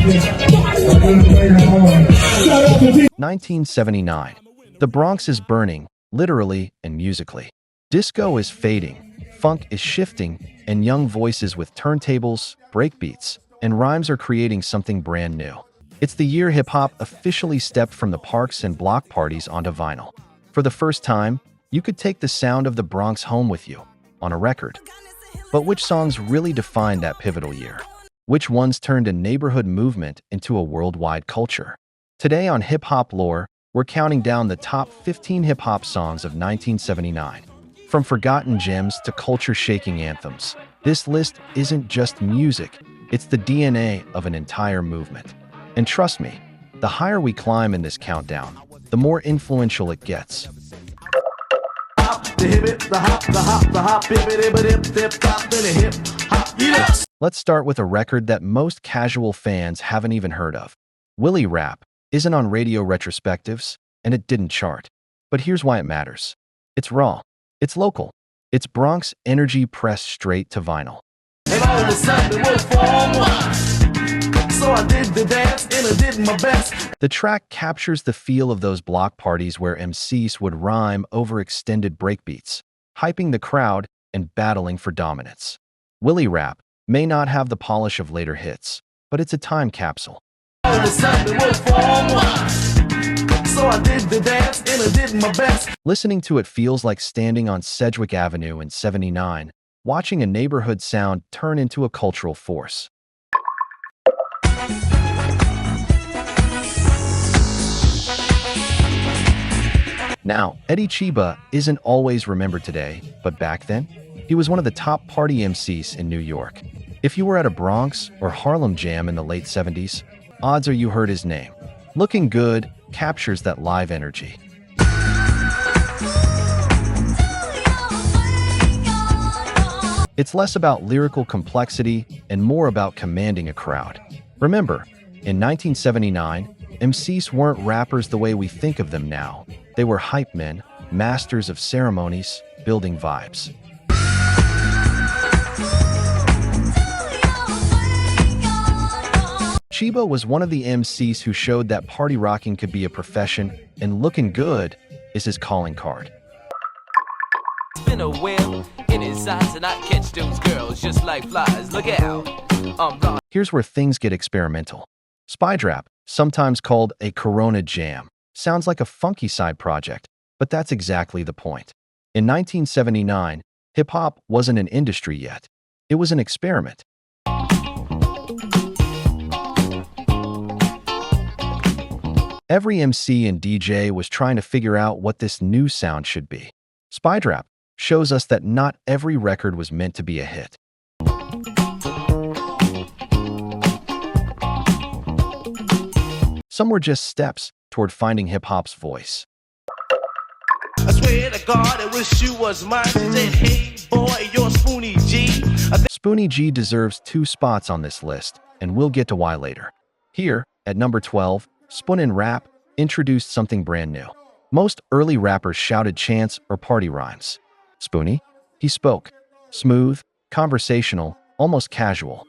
1979. The Bronx is burning, literally and musically. Disco is fading, funk is shifting, and young voices with turntables, breakbeats, and rhymes are creating something brand new. It's the year hip-hop officially stepped from the parks and block parties onto vinyl. For the first time, you could take the sound of the Bronx home with you, on a record. But which songs really defined that pivotal year? Which ones turned a neighborhood movement into a worldwide culture? Today on Hip-Hop Lore, we're counting down the top 15 hip-hop songs of 1979. From forgotten gems to culture-shaking anthems, this list isn't just music, it's the DNA of an entire movement. And trust me, the higher we climb in this countdown, the more influential it gets. Let's start with a record that most casual fans haven't even heard of. Willie Rap isn't on radio retrospectives, and it didn't chart. But here's why it matters. It's raw. It's local. It's Bronx energy pressed straight to vinyl. And all of a sudden it was so I did the dance and I did my best. The track captures the feel of those block parties where MCs would rhyme over extended breakbeats, hyping the crowd and battling for dominance. Willie Rap may not have the polish of later hits, but it's a time capsule. All of a sudden it was so I did the dance and I did my best. Listening to it feels like standing on Sedgwick Avenue in '79, watching a neighborhood sound turn into a cultural force. Now, Eddie Chiba isn't always remembered today, but back then, he was one of the top party MCs in New York. If you were at a Bronx or Harlem jam in the late '70s, odds are you heard his name. Looking Good captures that live energy. It's less about lyrical complexity and more about commanding a crowd. Remember, in 1979, MCs weren't rappers the way we think of them now. They were hype men, masters of ceremonies, building vibes. Chiba was one of the MCs who showed that party rocking could be a profession, and looking good is his calling card. Spin a wheel in his eyes and I catch those girls just like flies. Look out. Here's where things get experimental. Spiderap, sometimes called a Corona jam, sounds like a funky side project, but that's exactly the point. In 1979, hip-hop wasn't an industry yet. It was an experiment. Every MC and DJ was trying to figure out what this new sound should be. Spiderap shows us that not every record was meant to be a hit. Some were just steps toward finding hip-hop's voice. I swear to God, I wish you was mine. Said, hey boy, you're Spoonie Gee. Spoonie Gee deserves 2 spots on this list, and we'll get to why later. Here, at number 12, Spoonie Rap introduced something brand new. Most early rappers shouted chants or party rhymes. Spoonie, he spoke. Smooth, conversational, almost casual.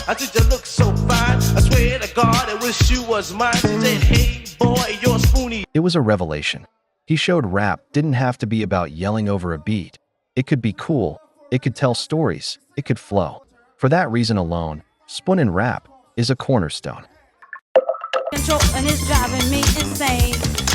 I think you look so fine. I swear to God, I wish you was mine. Said, hey boy, you're Spoonie. It was a revelation. He showed rap didn't have to be about yelling over a beat. It could be cool, it could tell stories, it could flow. For that reason alone, Spoonie Rap is a cornerstone. And it's driving me insane.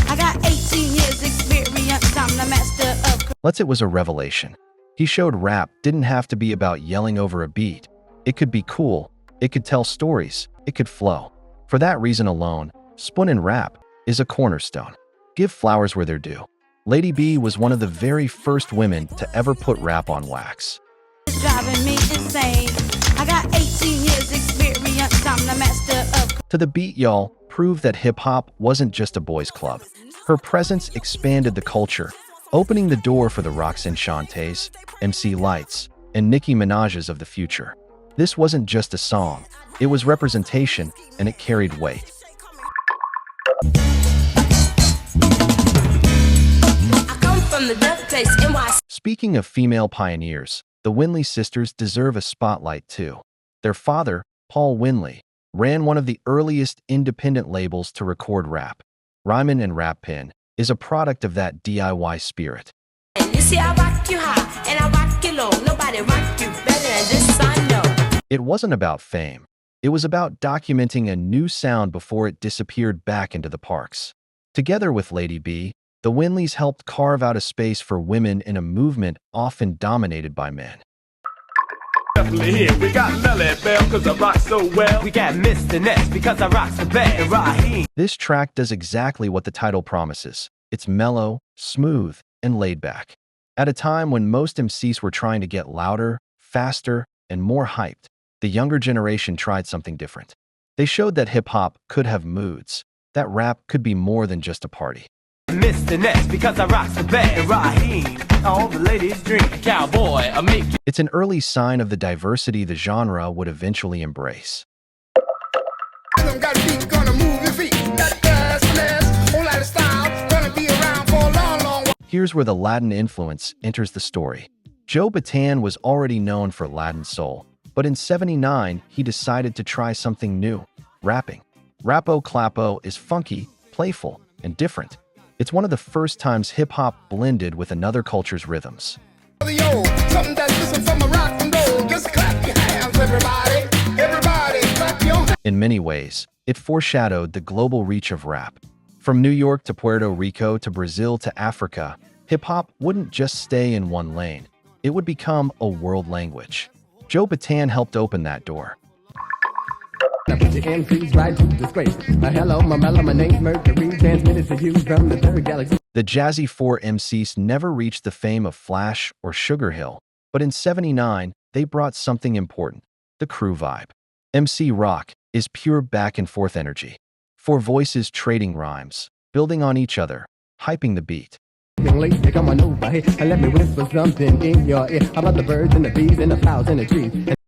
I got 18 years experience. I'm the master of... It was a revelation. He showed rap didn't have to be about yelling over a beat. It could be cool, it could tell stories, it could flow. For that reason alone, Spoonie Rap is a cornerstone. Give flowers where they're due. LadyB was one of the very first women to ever put rap on wax. It's driving me insane. I got 18 years experience. I'm the master of... To the beat, y'all, proved that hip-hop wasn't just a boys' club. Her presence expanded the culture, opening the door for the Roxanne Shantays, MC Lights, and Nicki Minaj's of the future. This wasn't just a song, it was representation, and it carried weight. Speaking of female pioneers, the Winley sisters deserve a spotlight too. Their father, Paul Winley, ran one of the earliest independent labels to record rap. Ryman and Rap Pen is a product of that DIY spirit. You see, I rock you high and I rock you low. Nobody rock you better than this, I know. It wasn't about fame. It was about documenting a new sound before it disappeared back into the parks. Together with LadyB, the Winleys helped carve out a space for women in a movement often dominated by men. Definitely here. We got LadyB because I rock so well. We got Mr. Ness because I rock so bad. And Raheem. This track does exactly what the title promises. It's mellow, smooth, and laid back. At a time when most MCs were trying to get louder, faster, and more hyped, the younger generation tried something different. They showed that hip-hop could have moods, that rap could be more than just a party. Mr. Ness because I rock so bad. And Raheem. All the ladies drink. Cowboy, I make you. It's an early sign of the diversity the genre would eventually embrace. Here's where the Latin influence enters the story. Joe Bataan was already known for Latin soul, but in '79, he decided to try something new, rapping. Rapo Clapo is funky, playful, and different. It's one of the first times hip-hop blended with another culture's rhythms. In many ways, it foreshadowed the global reach of rap. From New York to Puerto Rico to Brazil to Africa, hip-hop wouldn't just stay in one lane. It would become a world language. Joe Bataan helped open that door. The Jazzy 4 MCs never reached the fame of Flash or Sugarhill, but in '79, they brought something important, the crew vibe. MC Rock is pure back-and-forth energy. Four voices trading rhymes, building on each other, hyping the beat.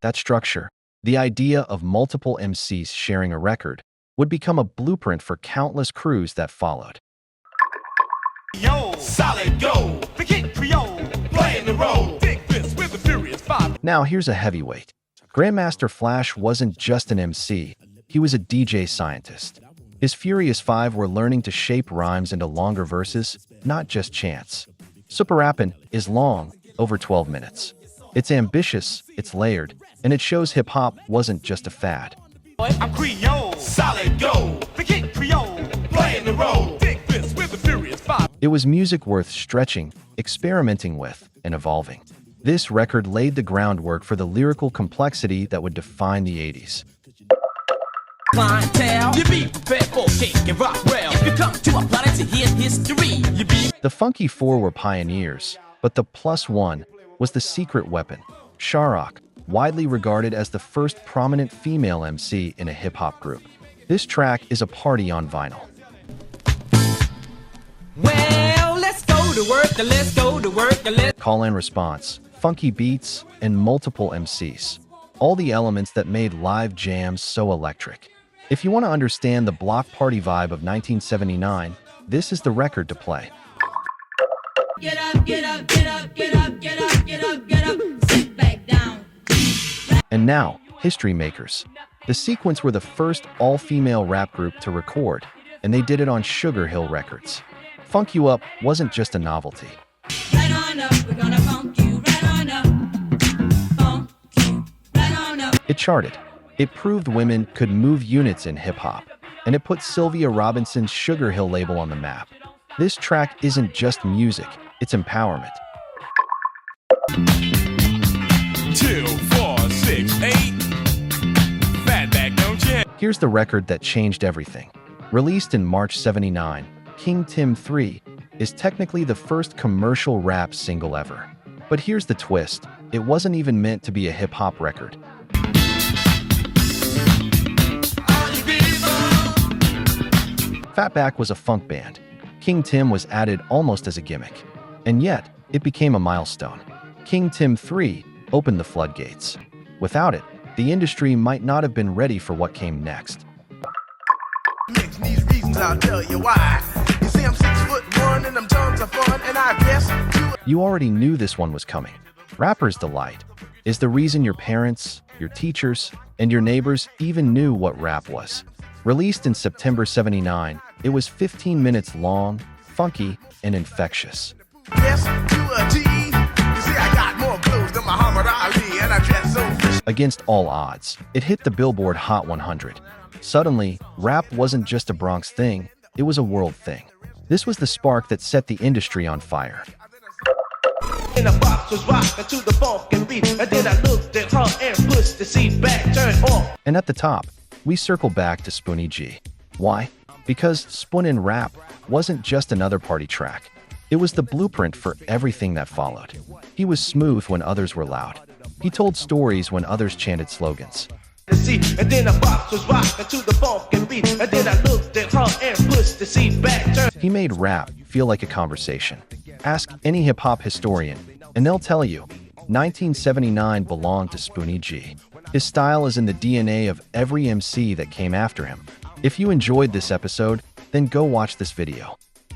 That structure, the idea of multiple MCs sharing a record, would become a blueprint for countless crews that followed. Yo, solid gold. The Kid Creole playing the role. Take this with the Furious Five. Now here's a heavyweight. Grandmaster Flash wasn't just an MC, he was a DJ scientist. His Furious Five were learning to shape rhymes into longer verses, not just chants. Spiderap is long, over 12 minutes. It's ambitious, it's layered, and it shows hip-hop wasn't just a fad. I'm Creole, solid gold. The Kid Creole playing the role. Take this with the Furious Five. It was music worth stretching, experimenting with, and evolving. This record laid the groundwork for the lyrical complexity that would define the '80s. Clientele, you be prepared for cake and rock well. If you come to a planet to hear history, you be. The Funky Four were pioneers, but the plus one was the secret weapon, Sharrock, widely regarded as the first prominent female MC in a hip-hop group. This track is a party on vinyl. Well, let's go to work, let's go to work, let's. Call and response, funky beats, and multiple MCs. All the elements that made live jams so electric. If you want to understand the block party vibe of 1979, this is the record to play. Get up, get up, get up, get up, get up, get up, get up, sit back down. And now, history makers. The Sequence were the first all-female rap group to record, and they did it on Sugarhill Records. Funk You Up wasn't just a novelty. Right on up, we're gonna funk you right on up. Funk you right on up. It charted. It proved women could move units in hip-hop, and it put Sylvia Robinson's Sugarhill label on the map. This track isn't just music, it's empowerment. 2, 4, 6, 8. Fatback, don't you? Here's the record that changed everything. Released in March '79, King Tim 3 is technically the first commercial rap single ever. But here's the twist, it wasn't even meant to be a hip-hop record. Fatback was a funk band. King Tim was added almost as a gimmick. And yet, it became a milestone. King Tim 3 opened the floodgates. Without it, the industry might not have been ready for what came next. These reasons I'll tell you why. You see, I'm 6'1" and them tons of fun, and I guess You already knew this one was coming. Rapper's Delight. is the reason your parents, your teachers, and your neighbors even knew what rap was. Released in September '79, it was 15 minutes long, funky, and infectious. Yes, to a T. You see, I got more clothes than Muhammad Ali, and I dress so. Against all odds, it hit the Billboard Hot 100. Suddenly, rap wasn't just a Bronx thing, it was a world thing. This was the spark that set the industry on fire. In a box was rocking to the funk and beat, and then I looked at her and pushed the seat back, turned off. And at the top, we circle back to Spoonie Gee. Why? Because Spoonin' Rap wasn't just another party track. It was the blueprint for everything that followed. He was smooth when others were loud. He told stories when others chanted slogans. And then a box was rocking to the funk and beat, and then I looked at her and pushed the seat back, turned. He made rap feel like a conversation. Ask any hip-hop historian, and they'll tell you, 1979 belonged to Spoonie Gee. His style is in the DNA of every MC that came after him. If you enjoyed this episode, then go watch this video.